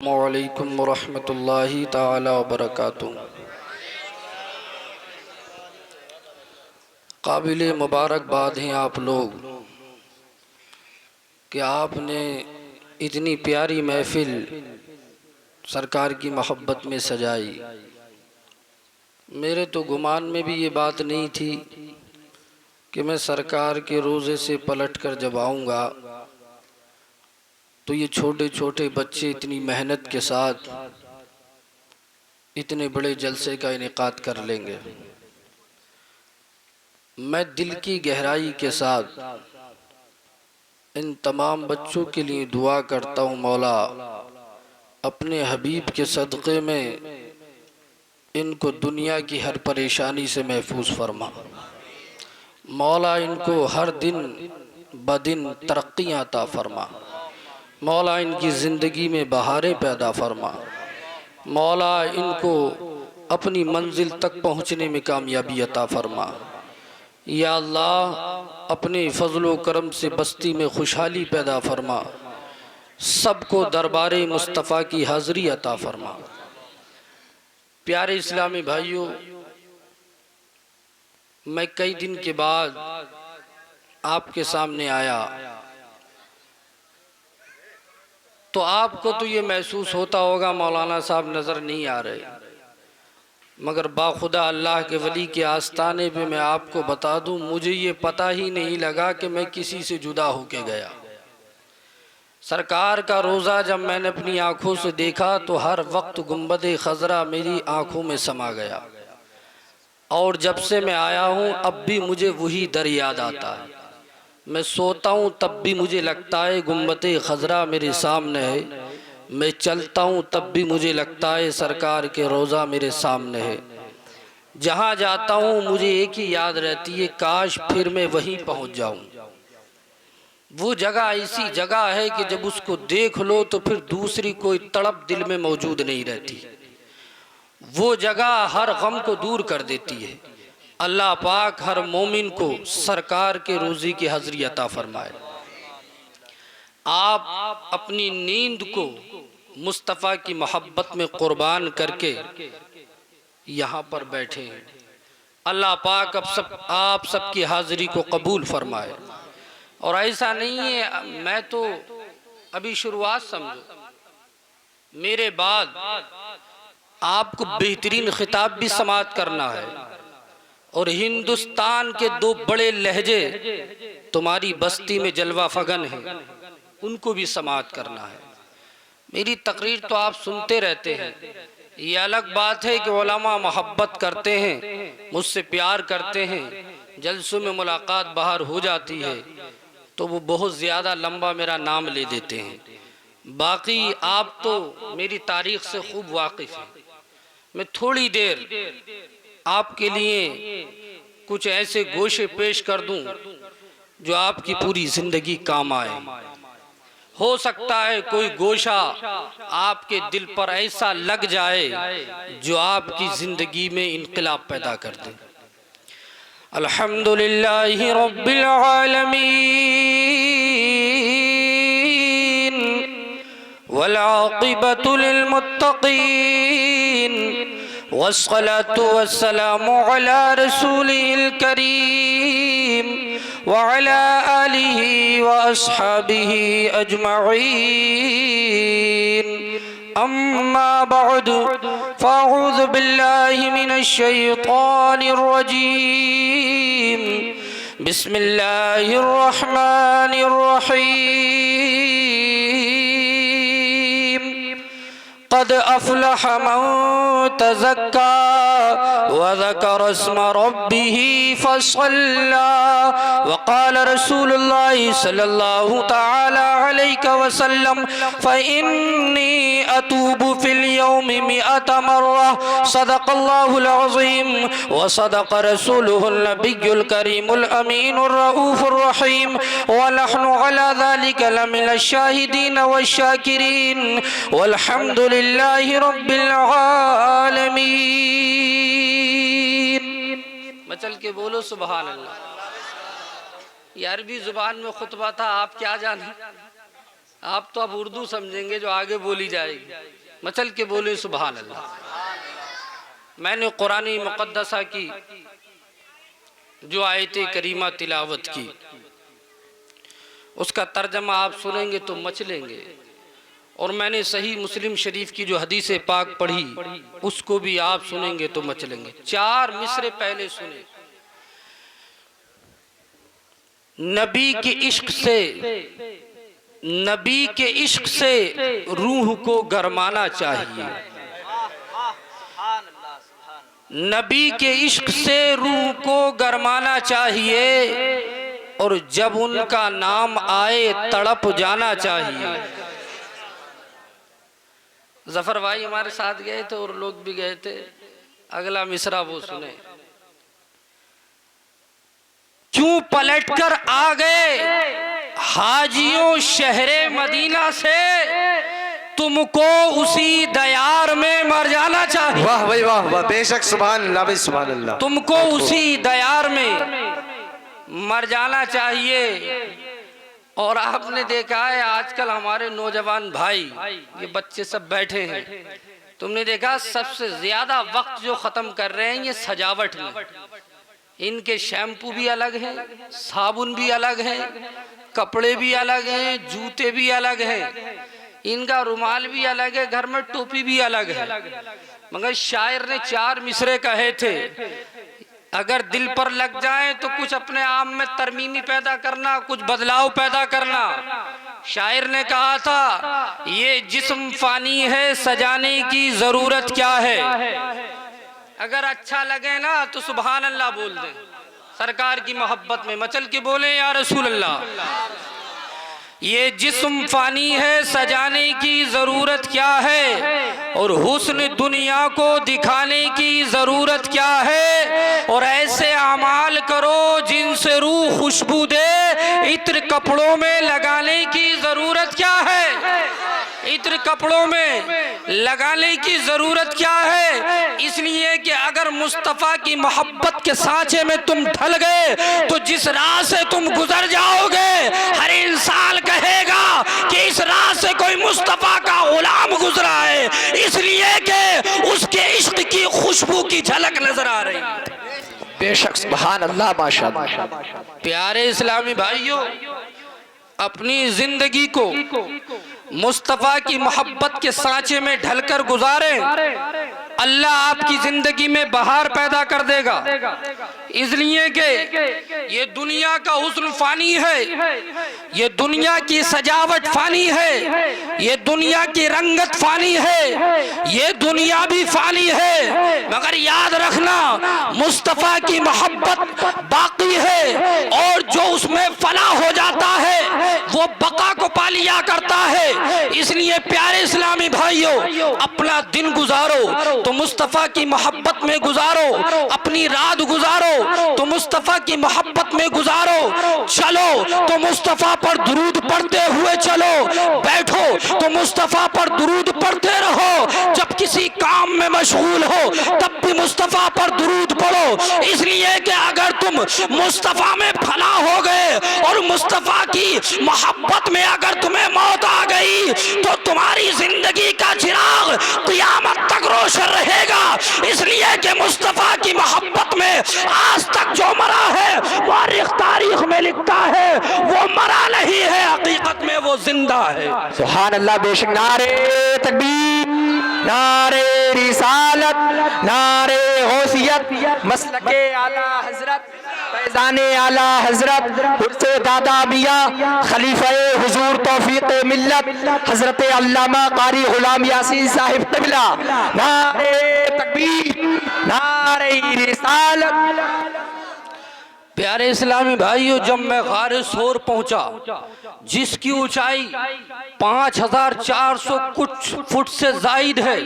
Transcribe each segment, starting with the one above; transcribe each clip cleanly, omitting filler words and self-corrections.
अस्सलामुअलैकुम वरहमतुल्लाहि ताला वबरकातुहू। काबिल मुबारकबाद हैं आप लोग कि आपने इतनी प्यारी महफिल सरकार की मोहब्बत में सजाई। मेरे तो गुमान में भी ये बात नहीं थी कि मैं सरकार के रोज़े से पलट कर जब आऊँगा तो ये छोटे छोटे बच्चे इतनी मेहनत के साथ इतने बड़े जलसे का इनेकाद कर लेंगे। मैं दिल की गहराई के साथ इन तमाम बच्चों के लिए दुआ करता हूँ, मौला अपने हबीब के सदक़े में इनको दुनिया की हर परेशानी से महफूज फरमा। मौला इनको हर दिन बदिन तरक्कियाँ अता फरमा। मौला इनकी ज़िंदगी में बहारें पैदा फरमा। मौला इनको अपनी मंजिल तक पहुँचने में कामयाबी अता फरमा। या अल्लाह अपने फ़ज़ल करम से बस्ती में खुशहाली पैदा फरमा। सबको दरबारे मुस्तफ़ा की हाज़री अता फरमा। प्यारे इस्लामी भाइयों, मैं कई दिन के बाद आपके सामने आया तो आपको तो ये महसूस होता होगा मौलाना साहब नज़र नहीं आ रहे, मगर बाखुदा अल्लाह के वली के आस्ताने पे मैं आपको बता दूं, मुझे ये पता ही नहीं लगा कि मैं किसी से जुदा होके गया। सरकार का रोज़ा जब मैंने अपनी आँखों से देखा तो हर वक्त गुंबद खजरा मेरी आँखों में समा गया, और जब से मैं आया हूँ अब भी मुझे वही दर याद आता है। मैं सोता हूँ तब भी मुझे लगता है गुंबद खजरा मेरे सामने है। मैं चलता हूँ तब भी मुझे लगता है सरकार के रोज़ा मेरे सामने है। जहाँ जाता हूँ मुझे एक ही याद रहती है, काश फिर मैं वहीं पहुँच जाऊँ। वो जगह ऐसी जगह है कि जब उसको देख लो तो फिर दूसरी कोई तड़प दिल में मौजूद नहीं रहती। वो जगह हर गम को दूर कर देती है। अल्लाह पाक हर मोमिन को सरकार के रोज़ी की हाज़री अता फरमाए। आप अपनी नींद को मुस्तफ़ा की मोहब्बत में कुर्बान करके यहाँ पर बैठे हैं। अल्लाह पाक अब आप सबकी हाज़िरी को कबूल फरमाए। और ऐसा नहीं है, मैं तो अभी शुरुआत समझो, मेरे बाद आपको बेहतरीन खिताब भी समाअत करना है और हिंदुस्तान के दो बड़े लहजे तुम्हारी बस्ती में जलवा फगन है, उनको भी समाअत करना है। मेरी तकरीर तो आप सुनते रहते हैं, ये अलग बात है कि उलमा मोहब्बत करते हैं, मुझसे प्यार करते हैं, जलसों में मुलाकात बाहर हो जाती है तो वो बहुत ज़्यादा लंबा मेरा नाम ले देते हैं। बाकी आप तो मेरी तारीख़ से खूब वाकिफ़ हैं। मैं थोड़ी देर आपके लिए कुछ ऐसे गोशे पेश कर दूं जो आपकी पूरी ज़िंदगी काम आए। हो सकता है कोई गोशा आपके दिल पर ऐसा लग जाए जो आपकी ज़िंदगी में इनकलाब पैदा कर दे। अल्हम्दुलिल्लाहि रब्बिल आलमीन वल आक़िबतु लिल मुत्तक़ीन वस्सलातु वस्सलामु अला रसूलिल करीम व अला आलिहि व अस्हाबिहि अजमईन। अम्मा बअद फ़अऊज़ु बिल्लाहि मिनश शैतानिर रजीम। बिस्मिल्लाहिर रहमानिर रहीम। क़द अफ़लह मन तज़क्का व ज़करा अस्म रब्बिही फ़सल्ला व क़ाल रसूलुल्लाहि सल्लल्लाहु तआला अलैहि वसल्लम फ़इन्नी अतूबु फ़िल यौमि मिअत मर्रा सदक़ल्लाहुल अज़ीम व सदक़ रसूलुहुन नबियुल करीमुल अमीनुर रऊफ़ुर रहीम व नहनु अला ज़ालिका लमिनश शाहिदीन वश्शाकिरीन वल्हम्दुलिल्लाहि रब्बिल आलमीन। मचल के बोलो सुभान अल्लाह। ये अरबी जुबान में खुतबा था, आप क्या जाने। आप तो अब उर्दू समझेंगे जो आगे बोली जाएगी, मचल के बोले सुभान अल्लाह। मैंने कुरान मुक़द्दसा की जो आयत करीमा तिलावत की, उसका तर्जमा आप सुनेंगे तो मचलेंगे, और मैंने सही मुस्लिम शरीफ की जो हदीस पाक पढ़ी उसको भी आप सुनेंगे तो मचलेंगे। 4 मिसरे पहले सुने। नबी के इश्क से रूह को गरमाना चाहिए, नबी के इश्क से रूह को गरमाना चाहिए, और जब उनका नाम आए तड़प जाना चाहिए। जफर भाई हमारे साथ गए थे और लोग भी गए थे। अगला मिसरा वो सुने। क्यों पलटकर आ गए हाजियों शहरे मदीना से, तुमको उसी दयार में मर जाना चाहिए। वाह भाई वाह वाह, बेशक सुभान अल्लाह भाई सुभान अल्लाह। तुमको उसी दयार में मर जाना चाहिए। और आपने देखा है आजकल हमारे नौजवान भाई, ये बच्चे सब बैठे हैं, तुमने देखा सबसे ज्यादा वक्त जो खत्म कर रहे हैं ये सजावट में। इनके शैम्पू भी अलग हैं, साबुन भी अलग है, कपड़े भी अलग हैं, जूते भी अलग हैं, इनका रुमाल भी अलग है, घर में टोपी भी अलग है। मगर शायर ने 4 मिसरे कहे थे, अगर दिल पर लग जाए तो कुछ अपने आप में तरमीमी पैदा करना, कुछ बदलाव पैदा करना। शायर ने कहा था, ये जिस्म फानी है सजाने की जरूरत क्या है। अगर अच्छा लगे ना तो सुभान अल्लाह बोल दें, सरकार की मोहब्बत में मचल के बोले या रसूल अल्लाह। ये जिस्म फानी है सजाने की जरूरत क्या है, और हुस्न दुनिया को दिखाने की जरूरत क्या है। और ऐसे अमाल करो जिनसे रूह खुशबू दे, इत्र कपड़ों में लगाने की जरूरत क्या है। इत्र कपड़ों में लगाने की जरूरत क्या है। इसलिए कि अगर मुस्तफ़ा की मोहब्बत के सांचे में तुम ढल गए तो जिस राह से तुम गुजर जाओगे, हर इंसान कहेगा कि इस राह से कोई मुस्तफ़ा का गुलाम गुजरा है, इसलिए कि उसके इश्क की खुशबू की झलक नजर आ रही है। बेशक सुभान अल्लाह माशाअल्लाह। प्यारे इस्लामी भाइयों, अपनी जिंदगी को मुस्तफ़ा की मोहब्बत के सांचे में ढलकर गुजारे, अल्लाह आपकी जिंदगी में बहार पैदा कर देगा। इसलिए कि ये दुनिया का हुस्न फानी है, ये दुनिया की सजावट फानी है, ये दुनिया की रंगत फानी है, ये दुनिया भी फानी है। मगर याद रखना मुस्तफ़ा की मोहब्बत बाकी है, और जो उसमें फना हो जाता है वो बका को पा लिया करता है। इसलिए प्यारे इस्लामी भाइयों, अपना दिन गुजारो तो मुस्तफ़ा की मोहब्बत में गुजारो, अपनी रात गुजारो तो मुस्तफ़ा की मोहब्बत में गुजारो, चलो तो मुस्तफ़ा पर दुरूद पढ़ते हुए चलो, बैठो तो मुस्तफ़ा पर दुरूद पढ़ते रहो, जब किसी काम में मशगूल हो तब भी मुस्तफ़ा पर दुरूद पढ़ो। इसलिए कि अगर तुम मुस्तफ़ा में फना हो गए और मुस्तफ़ा की मोहब्बत में अगर तुम्हें मौत आ गई तो तुम्हारी जिंदगी का चिराग क़यामत तक रोशन रहेगा। इसलिए कि मुस्तफ़ा की मोहब्बत में आज तक जो मरा है मुअर्रिख़ तारीख में लिखता है वो मरा नहीं है, हकीकत में वो जिंदा है। सुभान अल्लाह। बेशक नारे तकबीर, नारे रिसालत, नारे गौसियत, मसलके आला हजरत, फैज़ाने आला हजरत, हुर्से दादा मियाँ, खलीफे हुजूर तौफीक़ मिल्लत हजरत अल्लामा कारी गुलाम यासीन साहिब क़िबला। नारे तकबीर, नारे रिसालत। प्यारे इस्लामी भाइयों, जब मैं गारे सोर पहुंचा जिसकी ऊंचाई 5400 कुछ फुट से जायद है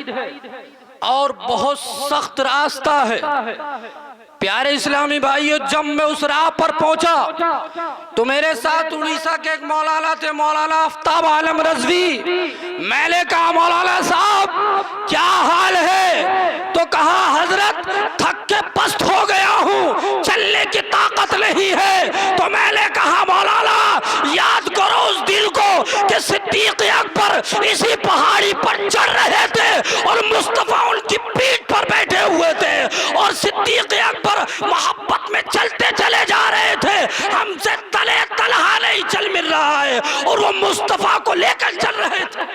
और बहुत सख्त रास्ता है, प्यारे इस्लामी भाइयों, जब मैं उस राह पर पहुंचा तो मेरे साथ उड़ीसा के एक मौलाना थे, मौलाना आफ्ताब आलम रज़वी। मैंने कहा मौलाना साहब क्या हाल है? तो कहा हजरत थक के पस्त हो गया हूँ, चलने की ताकत नहीं है। तो मैंने कहा मौलाना याद करो उस दिन को कि सिद्दीक़ इसी पहाड़ी पर चढ़ रहे थे और मुस्तफा उनकी पीठ पर बैठे हुए थे और सिद्दीक अकबर मोहब्बत में चलते चले जा रहे थे। हमसे तले तलहा नहीं चल मिल रहा है और वो मुस्तफा को लेकर चल रहे थे।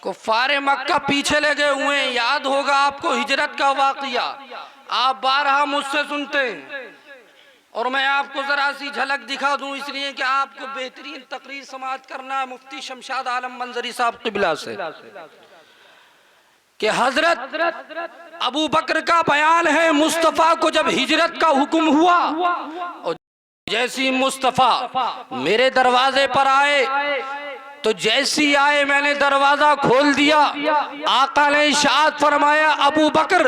कुफ्फारे मक्का पीछे लगे हुए हैं। याद होगा आपको हिजरत का वाकया, आप बारहा मुझसे सुनते हैं और मैं आपको जरा सी झलक दिखा दूं इसलिए कि आपको बेहतरीन तकरीर समाअत करना है मुफ्ती शमशाद आलम मंजरी साहब क़िबला से कि हजरत अबू बकर का बयान है मुस्तफ़ा को जब हिजरत का हुक्म हुआ और जैसी मुस्तफ़ा मेरे दरवाजे पर आए तो जैसी आए मैंने दरवाजा खोल दिया। आका ने इरशाद फरमाया अबू बकर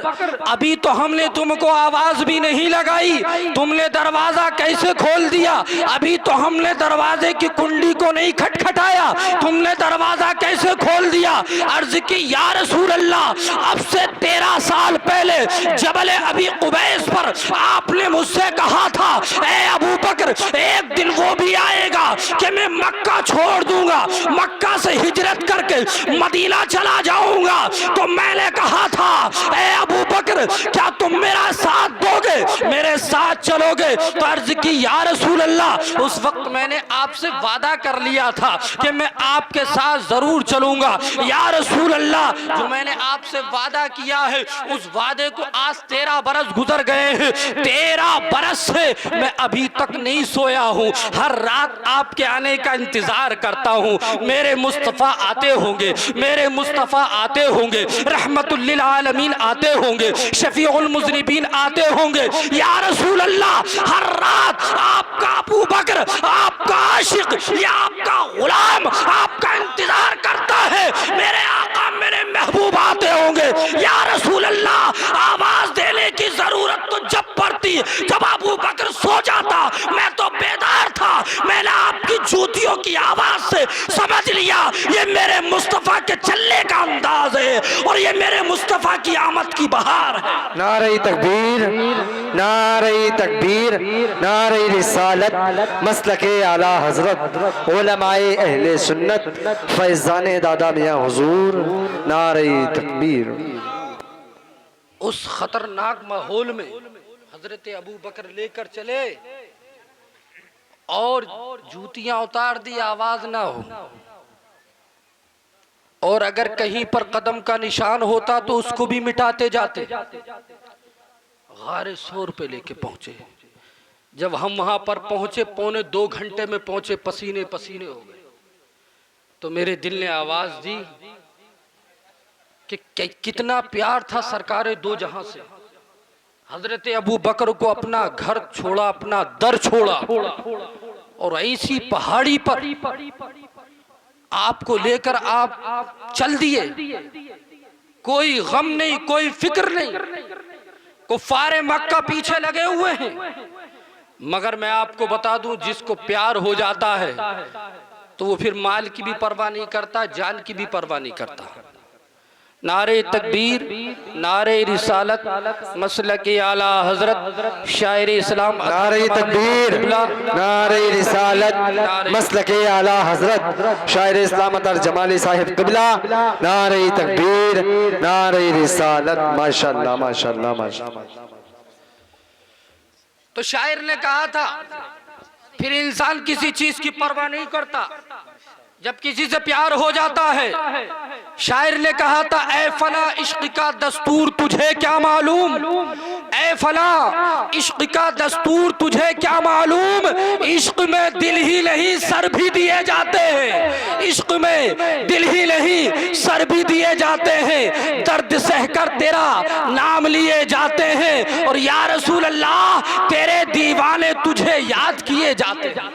अभी तो हमने तुमको आवाज भी नहीं लगाई, तुमने दरवाजा कैसे खोल दिया? अभी तो हमने दरवाजे की कुंडी को नहीं खटखटाया, तुमने दरवाजा कैसे खोल दिया? अर्ज की या रसूल अल्लाह, अब से 13 साल पहले जबल अबी कुबैस पर आपने मुझसे कहा था ए अबू बकर एक दिन वो भी आएगा कि मैं मक्का छोड़ दूंगा, मक्का से हिजरत करके मदीना चला जाऊंगा। तो मैंने कहा था ए अबू बकर क्या तुम मेरा साथ दोगे, मेरे साथ चलोगे? तो अर्ज की या रसूल अल्लाह, उस वक्त मैंने आपसे वादा कर लिया था कि मैं आपके साथ जरूर चलूंगा। या रसूल अल्लाह, जो मैंने आपसे वादा किया है उस वादे को आज 13 बरस गुजर गए हैं। 13 बरस से मैं अभी तक नहीं सोया हूँ, हर रात आपके आने का इंतजार करता हूँ। मेरे मुस्तफ़ा आते होंगे, मेरे मुस्तफ़ा आते होंगे, रहमतुल लिल आलमीन आते होंगे, शफीउल मुज़निबीन आते होंगे। या रसूल अल्लाह, हर रात आपका अबू बकर, आपका आशिक या आपका गुलाम आपका इंतजार करता है, मेरे आका मेरे महबूब आते होंगे। या रसूल अल्लाह, आवाज देने की जरूरत तो जब पड़ती जब अबू बकर सो जाता, मैं तो बेदार था, मैंने आपकी जूतियों की आवाज से समझ लिया ये मेरे मुस्तफा के चलने का अंदाज है और ये मेरे मुस्तफा की आमद की बहार है। नारे तकबीर, नारे तकबीर, नारे रिसालत, मसलके आला हजरत, उलमाए अहले सुन्नत, फैज़ाने दादा मियां हुजूर, नारे तकबीर। उस खतरनाक माहौल में हजरत अबू बकर लेकर चले और जूतियां उतार दी, आवाज ना हो, और अगर कहीं पर कदम का निशान होता तो उसको भी मिटाते जाते। गारे शोर पे लेके पहुंचे। जब हम वहां पर पहुंचे 1.25 घंटे में पहुंचे, पसीने पसीने हो गए, तो मेरे दिल ने आवाज दी कि कितना प्यार था सरकारे दो जहां से। हजरत अबू बकर को अपना घर छोड़ा, अपना दर छोड़ा और ऐसी पहाड़ी पर आपको लेकर आप चल दिए। कोई गम नहीं, कोई फिक्र नहीं, कुफ्फारे मक्का पीछे लगे हुए हैं। मगर मैं आपको बता दूं, जिसको प्यार हो जाता है तो वो फिर माल की भी परवाह नहीं करता, जान की भी परवाह नहीं करता। नारे तकबीर, नारे रिसालत, मसलके आला हजरत, शायर इस्लाम। नारे तकबीर, नारे रिसालत, मसलके आला हजरत, शायर इस्लाम अतर जमाली साहिब क़िबला, नारे तकबीर, नारे रिसालत। माशाअल्लाह माशाअल्लाह माशाअल्लाह। तो शायर ने कहा था फिर इंसान किसी चीज की परवाह नहीं करता जब किसी से प्यार हो जाता है। शायर ने कहा था ऐ फला इश्क का दस्तूर तुझे क्या मालूम, ऐ फला इश्क का दस्तूर तुझे क्या मालूम, इश्क में दिल ही नहीं सर भी दिए जाते हैं, इश्क में दिल ही नहीं सर भी दिए जाते हैं, दर्द सहकर तेरा नाम लिए जाते हैं और या रसूल अल्लाह तेरे दीवाने तुझे याद किए जाते हैं।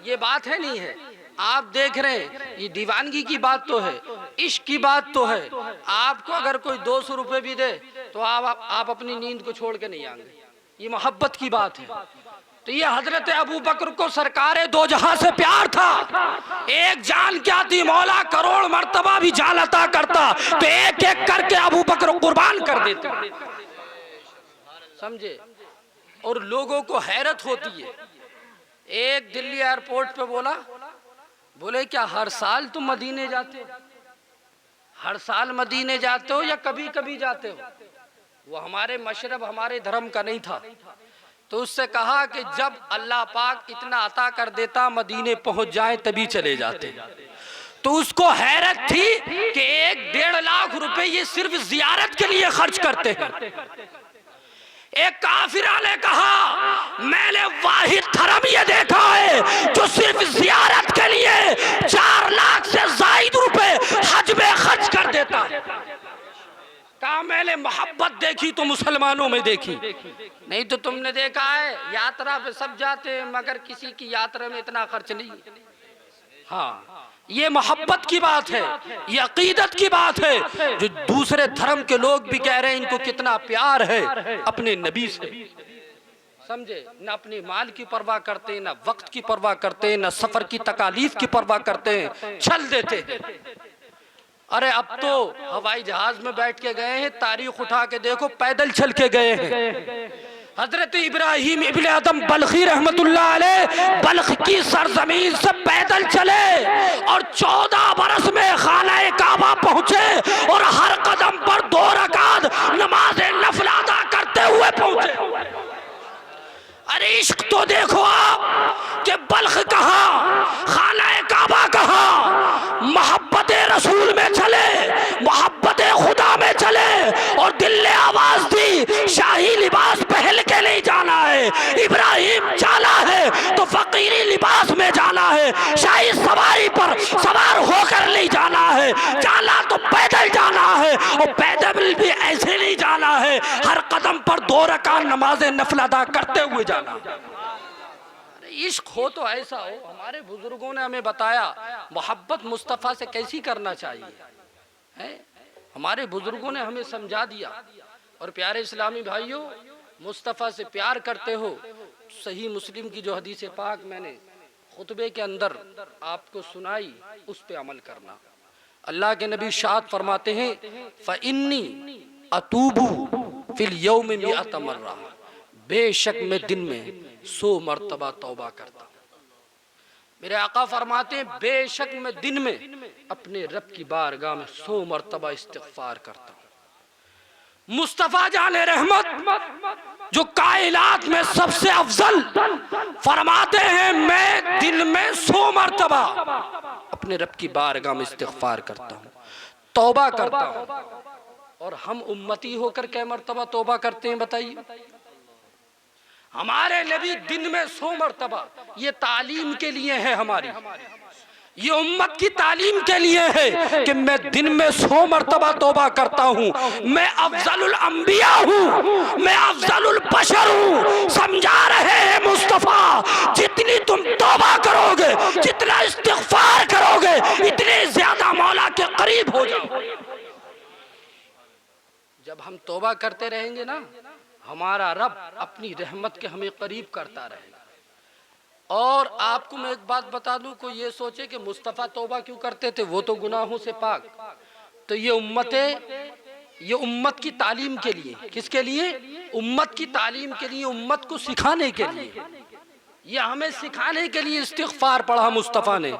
ये बात है नहीं है, आप देख रहे हैं ये दीवानगी की बात तो है, इश्क की बात तो है। आपको अगर कोई 200 रुपए भी दे तो आप अपनी नींद को छोड़ के नहीं आएंगे, ये मोहब्बत की बात है। तो ये हजरत अबू बकर को सरकारे दो जहां से प्यार था। एक जान क्या थी, मौला करोड़ मर्तबा भी जान अता करता तो एक एक करके अबू बकर कुर्बान कर देते, समझे। और लोगों को हैरत होती है, एक दिल्ली एयरपोर्ट पे बोले क्या हर साल तुम मदीने जाते हो? हर साल मदीने जाते हो या कभी कभी जाते हो? वो हमारे मशरब हमारे धर्म का नहीं था। तो उससे कहा कि जब अल्लाह पाक इतना अता कर देता मदीने पहुंच जाए तभी चले जाते। तो उसको हैरत थी कि 1-1.5 लाख रुपए ये सिर्फ जियारत के लिए खर्च करते हैं। एक काफिरा ने कहा मैंने वाहिद धर्म ये देखा है जो सिर्फ जियारत के लिए 4 लाख से ज़ायद रुपए हज में खर्च कर देता है। कहा मैंने मोहब्बत देखी तो मुसलमानों में देखी, नहीं तो तुमने देखा है यात्रा पे सब जाते हैं मगर किसी की यात्रा में इतना खर्च नहीं। हाँ, ये मोहब्बत की बात है, ये अकीदत की बात है। जो दूसरे धर्म के लोग भी कह रहे हैं इनको कितना प्यार है अपने नबी से, समझे? न अपने माल की परवाह करते हैं, न वक्त की परवाह करते हैं, न सफर की तकालीफ की परवाह करते हैं, चल देते हैं। अरे अब तो हवाई जहाज में बैठ के गए हैं, तारीख उठा के देखो पैदल चल के गए हैं। हजरत इब्राहिम इब्ने आदम बल्खी रहमतुल्लाह अलैह बल्ख की सरजमीन से पैदल चले और 14 बरस में खाना काबा पहुंचे और हर कदम पर 2 रकात नमाज नफल अदा करते हुए पहुंचे। अरे इश्क तो देखो आप कि बल्ख कहाँ, खाना काबा कहाँ, मोहब्बत रसूल में चले, मोहब्बत खुदा में चले और दिल ने आवाज दी शाही लिबास पहन के नहीं जाना है। इब्राहिम चला है तो फकीरी लिबास में जाना है, शाही सवारी पर सवार होकर नहीं जाना है, जाना तो पैदल जाना है और पैदल भी ऐसे नहीं जाना है, हर कदम पर 2 रकात नमाज नफल अदा करते हुए जाना। इश्क हो तो ऐसा हो। हमारे बुजुर्गों ने हमें बताया मोहब्बत मुस्तफ़ा से कैसी करना चाहिए है, हमारे बुजुर्गों ने हमें समझा दिया। और प्यारे इस्लामी भाइयों, मुस्तफ़ा से प्यार करते हो, सही मुस्लिम की जो हदीस पाक मैंने खुतबे के अंदर आपको सुनाई उस पे अमल करना। अल्लाह के नबी शाद फरमाते हैं फ़इन्नी अतूबू फिल यौम मिअत मर्रा, बेशक मैं दिन में 100 मरतबा तौबा करता हूँ। मेरे आका फरमाते हैं बेशक मैं दिन में अपने रब की बारगाह में 100 मरतबा इस्तिग़फ़ार करता हूँ। मुस्तफ़ा जाने रहमत जो कायनात में सबसे अफजल फरमाते हैं मैं दिन में 100 मरतबा अपने रब की बारगाह में इस्तिग़फ़ार करता हूँ, तौबा करता हूँ। और हम उम्मती होकर कै मरतबा तौबा करते हैं बताइए? हमारे नबी दिन में 100 मरतबा, ये तालीम के लिए है हमारी, ये उम्मत की तालीम के लिए है कि मैं दिन में 100 मरतबा तौबा करता हूँ। मैं अफजलुल अंबिया हूँ, मैं अफजलुल बशर हूँ। समझा रहे हैं मुस्तफ़ा जितनी तुम तौबा करोगे, जितना इस्तिग़फ़ार करोगे, इतने ज्यादा मौला के करीब हो जाओगे। जब हम तौबा करते रहेंगे ना, हमारा रब अपनी रहमत के हमें करीब करता रहेगा। और आपको मैं एक बात बता दूं, कोई ये सोचे कि मुस्तफ़ा तौबा क्यों करते थे, वो तो गुनाहों से पाक। तो ये उम्मत की तालीम के लिए, किसके लिए? उम्मत की तालीम के लिए, उम्मत को सिखाने के लिए, ये हमें सिखाने के लिए इस्तिग़फ़ार पढ़ा मुस्तफ़ा ने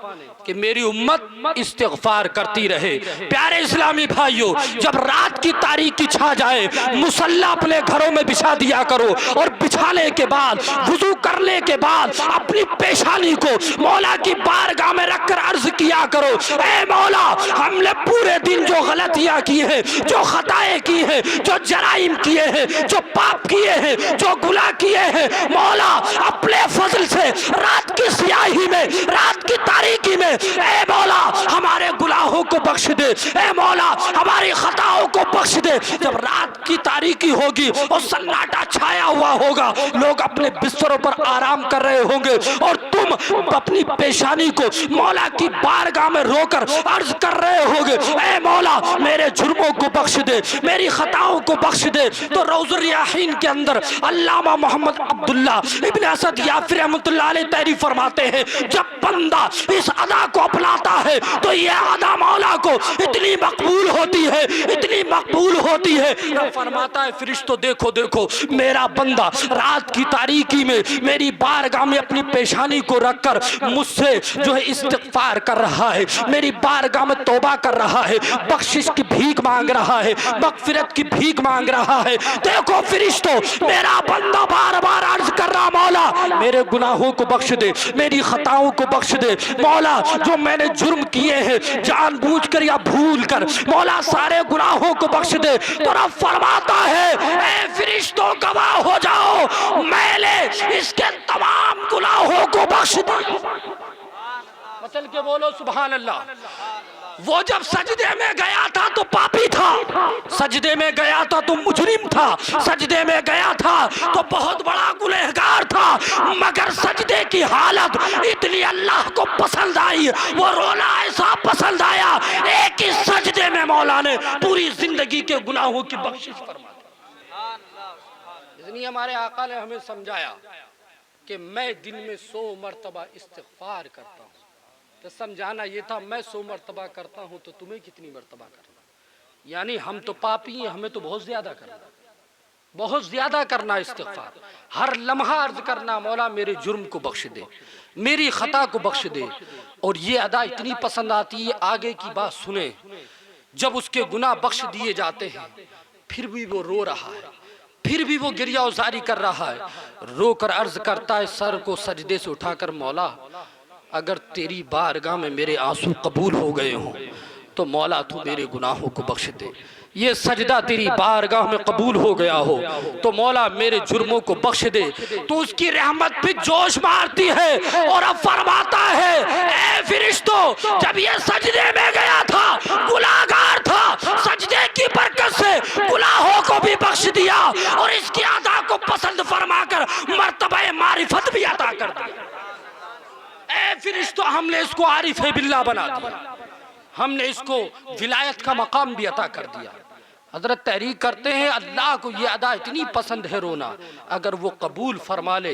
कि मेरी उम्मत इस्तिग़फ़ार करती रहे। प्यारे इस्लामी भाइयों, जब रात की तारीकी छा जाए, मुसल्ला अपने घरों में बिछा दिया करो और बिछाने के बाद वुज़ू करने के बाद अपनी पेशानी को मौला की बारगाह में रखकर अर्ज किया करो, ऐ मौला हमने पूरे दिन जो गलतियाँ की हैं, जो खताएँ की हैं, जो जराइम किए हैं, जो पाप किए हैं, जो गुनाह किए हैं, मौला अपने से रात की स्याही में, रात की तारीकी में, ऐ मौला हमारे गुनाहों को बख्श दे, ऐ मौला हमारी खताओं को बख्श दे। जब रात की तारीकी होगी और सन्नाटा छाया हुआ होगा, लोग अपने बिस्तरों पर आराम कर रहे होंगे और तुम अपनी पेशानी को मौला की बारगाह में रोकर अर्ज कर रहे होगे, ऐ मौला मेरे जुर्मों को बख्श दे, मेरी खताओं को बख्श दे। तो रौज़ुर रियाहीन के अंदर अल्लामा मोहम्मद अब्दुल्ला इब्न असद याफी रहमतुल्लाह अलैह तहरीर फरमाते हैं, जब बंदा इस अदा को अपनाता है तो यह अदा मौला को इतनी मकबूल होती है, इतनी मकबूल कबूल होती है। रब फरमाता है फरिश्तों देखो देखो मेरा बंदा रात की तारीकी में मेरी बारगाह में अपनी पेशानी को रखकर मुझसे जो है इस्तिग़फ़ार कर रहा है, मेरी बारगाह में तौबा कर रहा है, बख्शिश की भीख मांग रहा है, मग़फ़िरत की भीख मांग रहा है। देखो फरिश्तों मेरा बंदा बार बार अर्ज कर रहा मौला मेरे गुनाहों को बख्श दे, मेरी खताओं को बख्श दे मौला, जो मैंने जुर्म किए हैं जानबूझकर या भूल कर मौला सारे गुनाहों को बख्श दे। तो रब फरमाता है ऐ फरिश्तों गवाह हो जाओ मैंने इसके तमाम गुनाहों को बख्श दिया। मसल के बोलो सुभान अल्लाह। वो जब सजदे में गया था तो पापी था, सजदे में गया था तो मुजरिम था, सजदे में गया था तो बहुत बड़ा गुनहगार था, मगर सजदे की हालत इतनी अल्लाह को पसंद आई, वो रोना ऐसा पसंद आया, एक ही सजदे में मौला ने पूरी जिंदगी के गुनाहों की बख्शिश फरमा दी। इसलिए हमारे आका ने हमें समझाया कि मैं दिन में 100 मरतबा इस्तिग़फ़ार करता हूँ। तो समझाना ये था मैं 100 मरतबा करता हूँ तो तुम्हें कितनी मरतबा करना, यानी हम तो पापी हैं, हमें तो बहुत ज़्यादा करना, बहुत ज़्यादा करना इस्तिग़फ़ार, हर लम्हा अर्ज करना मौला मेरे जुर्म को बख्श दे, मेरी ख़ता को बख्श दे। और ये अदा इतनी पसंद आती है, आगे की बात सुने, जब उसके गुनाह बख्श दिए जाते हैं फिर भी वो रो रहा है, फिर भी वो गिरिया उजारी कर रहा है, रो कर अर्ज करता है सर को सजदे से उठाकर मौला अगर तेरी बारगाह में मेरे आंसू कबूल हो गए हों तो मौला तू मेरे गुनाहों को बख्श दे। ये सजदा तेरी बारगाह में कबूल हो गया हो तो मौला मेरे जुर्मों को बख्श दे। तो उसकी रहमत भी जोश मारती है और अब फरमाता है ऐ फरिश्तों जब ये सजदे में गया था गुनाहगार था, सजदे की बरकत से गुनाहों को भी बख्श दिया और इसकी अदा को पसंद फरमाकर मर्तबा मारिफत भी अता कर दिया। ऐ फरिश्तों हमने इसको आरिफ़े बिल्लाह बना दिया, हमने इसको विलायत का मकाम भी अता कर दिया। हजरत तहरीक करते हैं अल्लाह को ये अदा इतनी पसंद है रोना, अगर वो कबूल फरमा ले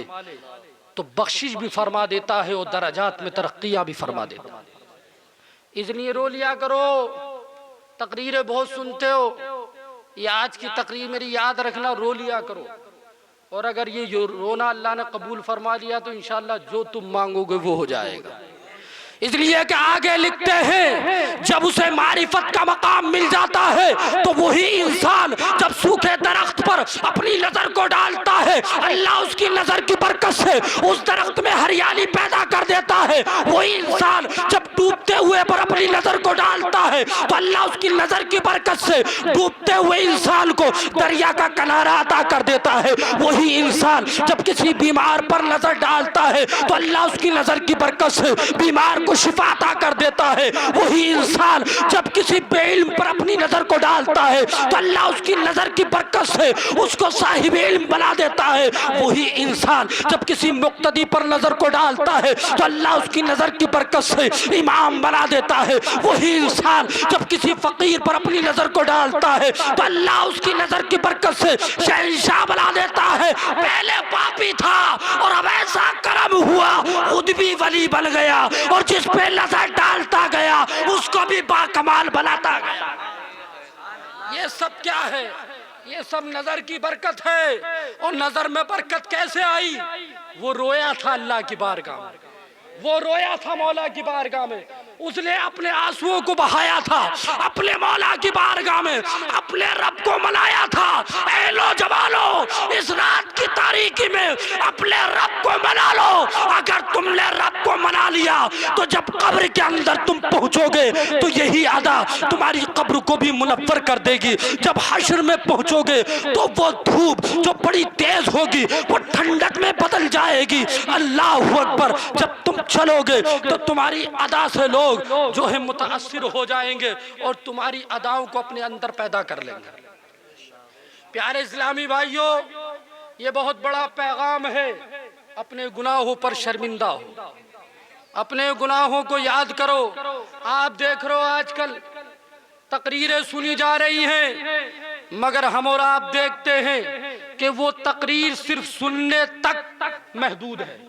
तो बख्शिश भी फरमा देता है और दराजात में तरक्कियाँ भी फरमा देता है। इसलिए रो लिया करो, तकरीरें बहुत सुनते हो, ये आज की तकरीर मेरी याद रखना, रो लिया करो। और अगर ये रोना अल्लाह ने कबूल फरमा लिया तो इंशाअल्लाह जो तुम मांगोगे वो हो जाएगा। इसलिए कि आगे लिखते हैं जब उसे मारिफत का मकाम मिल जाता है तो वही इंसान जब सूखे दरख्त पर अपनी नजर को डालता है अल्लाह उसकी नजर की बरकत से उस दरख्त में हरियाली पैदा कर देता है। वही इंसान जब डूबते हुए पर अपनी नजर को डालता है तो अल्लाह उसकी नजर की बरकत से डूबते हुए इंसान को दरिया का किनारा अता कर देता है। वही इंसान जब किसी बीमार पर नजर डालता है तो अल्लाह उसकी नजर की बरकत से बीमार को शिफा अता कर देता है। वही इंसान जब किसी बेइल्म पर अपनी नजर को डालता है तो अल्लाह उसकी नजर की बरकत से उसको साहिब इल्म बना देता है। वही इंसान जब किसी मुक्तदी पर नजर को डालता है तो अल्लाह उसकी नजर की बरकत से इमाम बना देता है। वही इंसान जब किसी फकीर पर अपनी नजर को डालता है तो अल्लाह उसकी नजर की बरकत से शहंशाह बना देता है। पहले पापी था और अब ऐसा करम हुआ खुद भी वली बन गया और जिस पे नजर डालता गया उसको भी बाकमाल बनाता गया। ये सब क्या है? ये सब नजर की बरकत है। और नजर में बरकत कैसे आई? वो रोया था अल्लाह की बारगाह में, वो रोया था मौला की बारगाह में, उसने अपने आंसुओं को बहाया था अपने मौला की बारगाह में, अपने रब को मनाया था। ऐ लो जवानो इस रात की तारीकी में अपने रब को मना लो। अगर तुमने रब को मना लिया तो जब कब्र के अंदर तुम पहुंचोगे तो यही अदा तुम्हारी कब्र को भी मुनव्वर कर देगी। जब हश्र में पहुंचोगे तो वो धूप जो बड़ी तेज होगी वो ठंडक में बदल जाएगी। अल्लाह अकबर। जब तुम चलोगे तो तुम्हारी अदा से लोग जो है मुतासिर हो जाएंगे और तुम्हारी अदाओं को अपने अंदर पैदा कर लेंगे। प्यारे इस्लामी भाइयों, ये बहुत बड़ा पैगाम है। अपने गुनाहों पर शर्मिंदा हो, अपने गुनाहों को याद करो। आप देख रहे हो आजकल तकरीरें सुनी जा रही हैं, मगर हम और आप देखते हैं कि वो तकरीर सिर्फ सुनने तक महदूद है,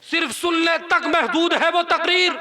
सिर्फ सुनने तक महदूद है वो तकरीर।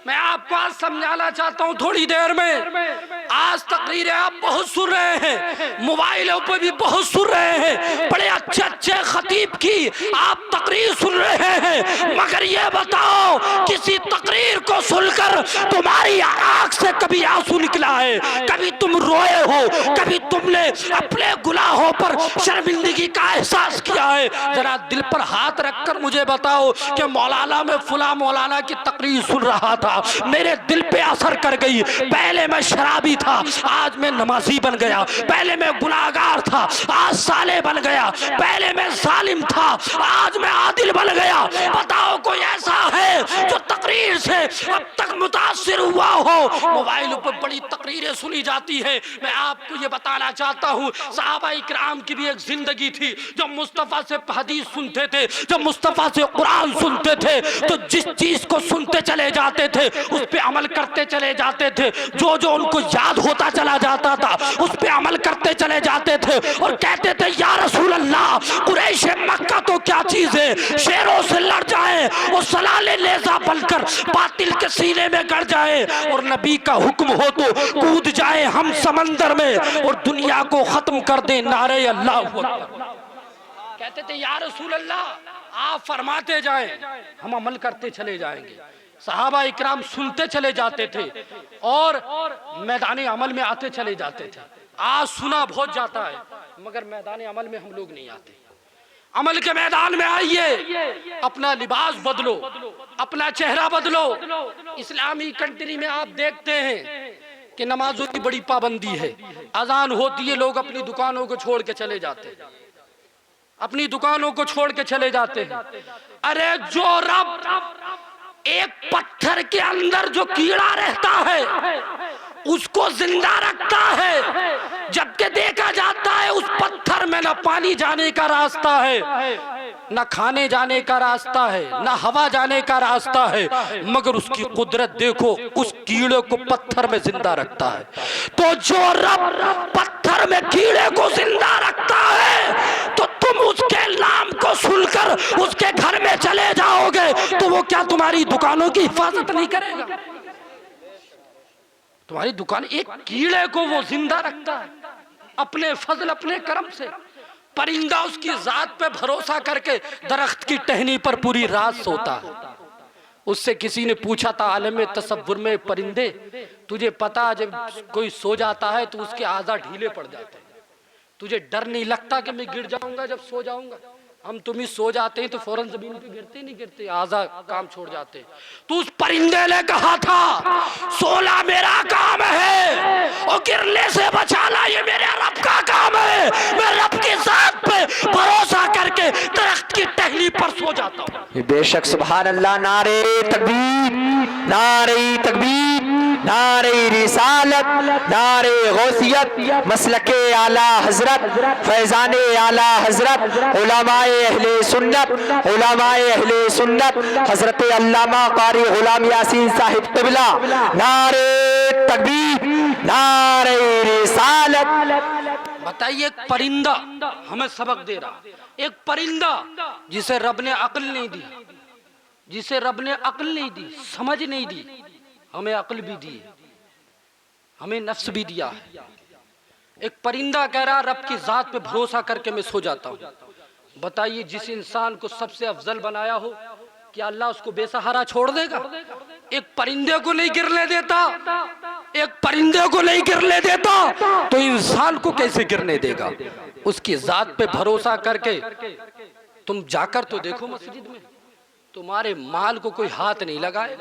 मैं आपको आज समझाना चाहता हूँ थोड़ी देर में। आज तकरीरें आप बहुत सुन रहे हैं, मोबाइलों पर भी बहुत सुन रहे हैं, बड़े अच्छे अच्छे खतीब की आप तकरीर सुन रहे हैं, मगर ये बताओ किसी तकरीर को सुनकर तुम्हारी आंख से कभी आंसू निकला है? कभी तुम रोए हो? कभी तुमने अपने गुनाहों पर शर्मिंदगी का एहसास किया है? जरा दिल पर हाथ रखकर मुझे बताओ कि मौलाना में फुला मौलाना की तकरीर सुन रहा था, मेरे दिल पे असर कर गई। पहले मैं शराबी था, आज मैं नमाजी बन गया। पहले मैं गुनाहगार था, आज साले बन गया। पहले मैं जालिम था, आज मैं आदिल बन गया। बताओ कोई ऐसा है जो तकरीर से अब तक मुतासिर हुआ हो? मोबाइल पर बड़ी तकरीरें सुनी जाती है। मैं आपको ये बताना चाहता हूँ, सहाबा इकराम की भी एक जिंदगी थी। जब मुस्तफा से हदीस सुनते थे, जब मुस्तफा से कुरान सुनते थे, तो जिस चीज को सुनते चले जाते थे उस पे अमल करते चले जाते थे। जो जो उनको याद होता चला जाता था उस पे अमल करते चले जाते थे और कहते थे या रसूल अल्लाह, कुरैश मक्का तो क्या चीज है, शेरों से लड़ जाए और सलाले नेज़ा बनकर बातिल के सीने में गड़ जाए, और नबी का हुक्म हो तो कूद जाए हम समंदर में और दुनिया को खत्म कर दे नारे अल्लाह अकबर। कहते थे या रसूल अल्लाह आप फरमाते जाएं, हम अमल करते चले जाएंगे। सहाबा इकराम सुनते चले जाते थे और मैदान अमल में आते चले जाते थे। आज सुना बहुत जाता है मगर मैदान अमल में हम लोग नहीं आते। अमल के मैदान में आइए, अपना लिबास बदलो, अपना चेहरा बदलो। इस्लामी कंट्री में आप देखते हैं कि नमाजों की बड़ी पाबंदी है। अजान होती है, लोग अपनी दुकानों को छोड़ के चले जाते हैं, अपनी दुकानों को छोड़ के चले जाते हैं। अरे जो रब एक पत्थर के अंदर जो कीड़ा रहता है उसको जिंदा रखता है, जबकि देखा जाता है उस पत्थर में न पानी जाने का रास्ता है, न खाने जाने का रास्ता है, न हवा जाने का रास्ता है, मगर उसकी कुदरत देखो, उस कीड़े को पत्थर में जिंदा रखता है। तो जो रब पत्थर में कीड़े को जिंदा रखता है तो तुम उसके नाम को सुनकर उसके घर में चले जाओगे तो वो क्या तुम्हारी दुकानों की हिफाजत नहीं करेगा? तुम्हारी दुकान, एक कीड़े को वो जिंदा रखता है अपने फजल, अपने करम से। परिंदा उसकी जात पे भरोसा करके दरख्त की टहनी पर पूरी रात सोता है। उससे किसी ने पूछा था आलम तसव्वुर में, परिंदे तुझे पता जब कोई सो जाता है तो उसके आज़ा ढीले पड़ जाते हैं, तुझे डर नहीं लगता कि मैं गिर जाऊंगा जब सो जाऊंगा? हम तुम ही सो जाते हैं तो फौरन जमीन पे गिरते नहीं गिरते, आजा काम छोड़ जाते। तो उस परिंदे ने कहा था सोना मेरा काम है और गिरने से बचाना ये मेरे रब का काम है। मैं रब की जात पे भरोसा करके दरख्त की टहनी पर सो जाता हूँ। बेशक सुभान अल्लाह। नारे तकबीर, नारे तकबीर, नारे रिसालत, नारे गौसियत, मसलके आला हजरत, फैजाने आला हजरत, उलमाए अहले सुन्नत, उलमाए अहले सुन्नत, हजरत अल्लामा कारी गुलाम यासीन साहिब क़िबला। नारे तकबीर, नारे रिसालत। बताइए, एक परिंदा हमें सबक दे रहा, एक परिंदा जिसे रब ने अक्ल नहीं दी, जिसे रब ने अक्ल नहीं दी, समझ नहीं दी, हमें अक्ल भी दी, हमें नफ्स भी दिया है। एक परिंदा कह रहा रब की जात पे भरोसा करके मैं सो जाता हूँ। बताइए, जिस इंसान को सबसे अफजल बनाया हो, क्या अल्लाह उसको बेसहारा छोड़ देगा? एक परिंदे को नहीं गिरने देता, एक परिंदे को नहीं गिरने देता तो इंसान को कैसे गिरने देगा? उसकी जात पे भरोसा करके तुम जाकर तो देखो, मस्जिद में तुम्हारे माल को कोई हाथ नहीं लगाए।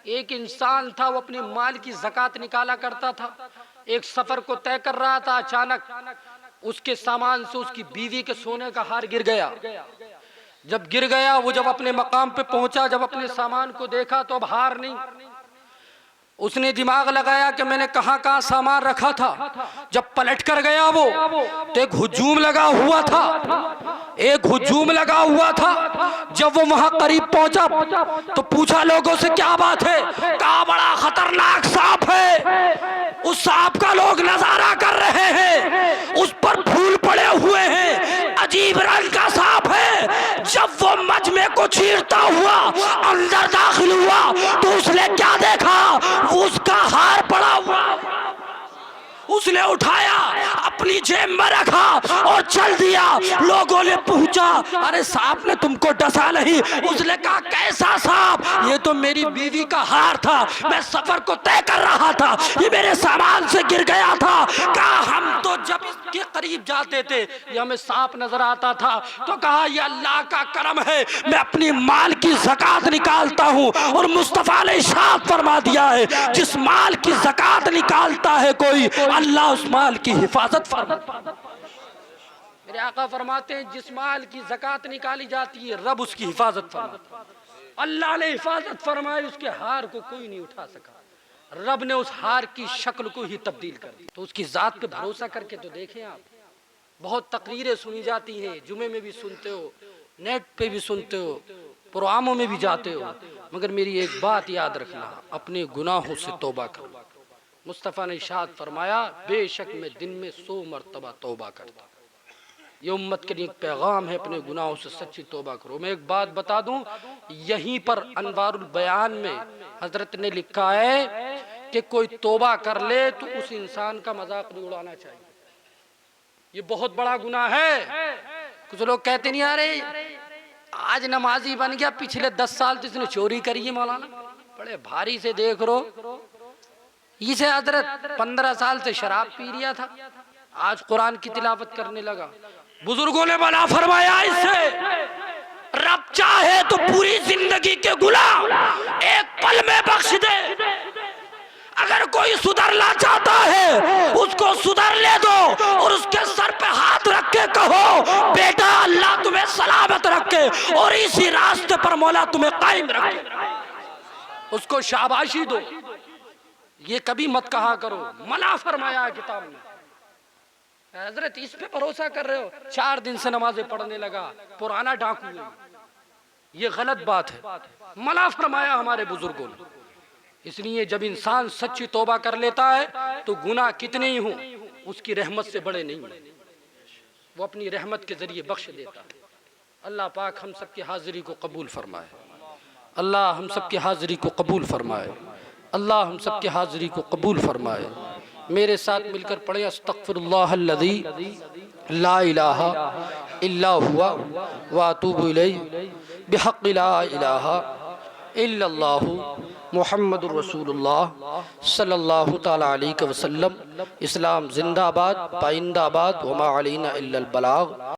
एक इंसान था, वो अपने माल की ज़कात निकाला करता था। एक सफर को तय कर रहा था, अचानक उसके सामान से उसकी बीवी के सोने का हार गिर गया। जब गिर गया, वो जब अपने मकाम पे पहुंचा, जब अपने सामान को देखा तो अब हार नहीं। उसने दिमाग लगाया कि मैंने कहाँ कहाँ सामान रखा था। जब पलट कर गया वो तो एक हुजूम लगा हुआ था, एक हुजूम लगा हुआ था। जब वो वहां करीब पहुंचा तो पूछा लोगों से क्या बात है? कहा बड़ा खतरनाक सांप है, उस सांप का लोग नजारा कर रहे हैं, उस पर फूल पड़े हुए हैं, अजीब रंग का सांप है। जब वो मजमे को चीरता हुआ अंदर दाखिल हुआ तो उसने क्या देखा, उसका हार पड़ा हुआ। उसने उठाया, अपनी जेब में रखा और चल दिया। लोगों ने पूछा, अरे सांप ने तुमको डसा नहीं? उसने कहा, कैसा सांप? ये तो मेरी बीवी का हार था, मैं सफर को तय कर रहा था, ये मेरे सामान से गिर गया था। कहा, हम तो जब इसके करीब जाते थे ये हमें सांप नजर आता था, तो कहा ये अल्लाह का करम है, मैं अपनी माल की ज़कात निकालता हूँ। और मुस्तफ़ा ने इरशाद फरमा दिया है, जिस माल की ज़कात निकालता है कोई, अल्लाह उस माल की हिफाजत फरमाता। मेरे आका फरमाते हैं, जिस माल की ज़कात निकाली जाती है रब उसकी हिफाजत फरमाता। अल्लाह ने हिफाजत फरमाई, उसके हार को कोई नहीं उठा सका। रब ने उस हार की शक्ल को ही तब्दील कर दी। तो उसकी ज़ात पे भरोसा करके तो देखें आप। बहुत तकरीरें सुनी जाती हैं, जुमे में भी सुनते हो, नेट पे भी सुनते हो, प्रोग्रामों में भी जाते हो, मगर मेरी एक बात याद रखना, अपने गुनाहों से तौबा करो। मुस्तफ़ा ने इरशाद फरमाया, बेशक मैं दिन में 100 मरतबा तौबा करता। ये उम्मत के लिए एक पैगाम है, अपने गुनाहों से सच्ची तौबा करो। मैं एक बात बता दूं, यहीं पर अनवारुल बयान में हजरत ने लिखा है कि कोई तौबा कर ले तो उस इंसान का मजाक नहीं उड़ाना चाहिए। ये बहुत बड़ा गुनाह है। कुछ लोग कहते नहीं, अरे आज नमाजी बन गया, पिछले 10 साल तो इसने चोरी करी है मौलाना, बड़े भारी से देख रो। इसे हजरत 15 साल से शराब पी रिया था, आज कुरान की तिलावत करने लगा। बुजुर्गों ने मना फरमाया, इससे रब चाहे तो पूरी जिंदगी के गुनाह एक पल में बख्श दे। अगर कोई सुधरना चाहता है उसको सुधर ले दो और उसके सर पे हाथ रख के कहो, बेटा अल्लाह तुम्हें सलामत रखे और इसी रास्ते पर मौला तुम्हें कायम रखे, उसको शाबाशी दो। ये कभी मत कहा करो, मना फरमाया किताब में। हजरत इस पे भरोसा कर रहे हो, 4 दिन से नमाजें पढ़ने लगा, पुराना डाकू है, ये गलत बात है। मना फरमाया हमारे बुजुर्गों ने। इसलिए जब इंसान सच्ची तौबा कर लेता है तो गुनाह कितने ही हों उसकी रहमत से बड़े नहीं है, वो अपनी रहमत के जरिए बख्श देता है। अल्लाह पाक हम सब की हाजिरी को कबूल फरमाए, अल्लाह हम सब की हाजिरी को कबूल फरमाए, अल्लाह हम सब की हाजिरी को कबूल फरमाए। मेरे साथ मिलकर पढ़े, अस्तगफिरुल्लाहल्लज़ी ला इलाहा इल्ला हुवा व अतूबु इलैहि बिहक़्क़ि ला इलाहा इल्लल्लाहु मुहम्मदुर रसूलुल्लाह सल्लल्लाहु तआला अलैहि वसल्लम। इस्लाम जिंदाबाद, पाइंदाबाद, वमा अलैना इल्लल बलाग।